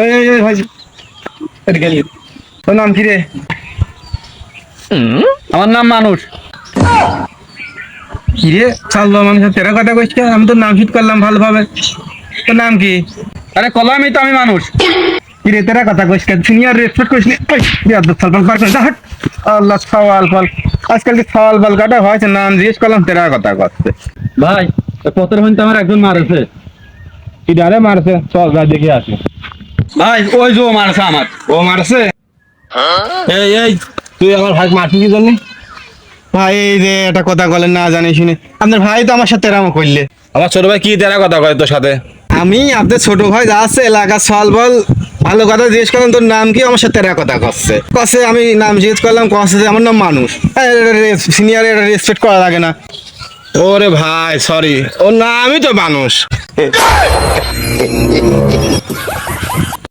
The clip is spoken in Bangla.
এই ভাই গেলি তোর নাম কি রে? আমার নাম মানুষ। কি রে চাললো মানুষের তেরা কথা কইছে, আমি তো নাম ফিট করলাম ভালোভাবে। তোর নাম কি? আরে কলামই তো আমি মানুষ। কি রে তেরা কথা কইছে, সিনিয়র রেসপেক্ট করিস নি? ওই বিয়াদ সালপাল পার করে হাট। আল্লাহ সওয়াল পাল, আজকাল কি সওয়াল পাল কাটা হয়েছে, নাম জিজ্ঞেস করলাম তেরা কথা করছে। ভাই পথের হইতে আমার একজন মারেছে। কি ডারে মারছে? চল যা দেখে আসি। ভাই ওই যে ও মারছে আমার। ও মারছে? এই তুই আমার ভাই মারছিস কি জন্য? ভাই এই যে একটা কথা বলেন না জানি শুনে, আপনার ভাই তো আমার সাথে এরকম করলে। আমার ছোট ভাই কি তেরা কথা কয় তোর সাথে? আমি আপনার ছোট ভাই যা আছে এলাকার সল বল ভালো কথা জিজ্ঞেস করলাম, তোর নাম কি? আমার সাথে এরা কথা করছে কছে, আমি নাম জিজ্ঞেস করলাম কছে যে আমার নাম মানুষ। সিনিয়র এটা রেসপেক্ট করা লাগে না? ওরে ভাই সরি, ওর নামই তো মানুষ।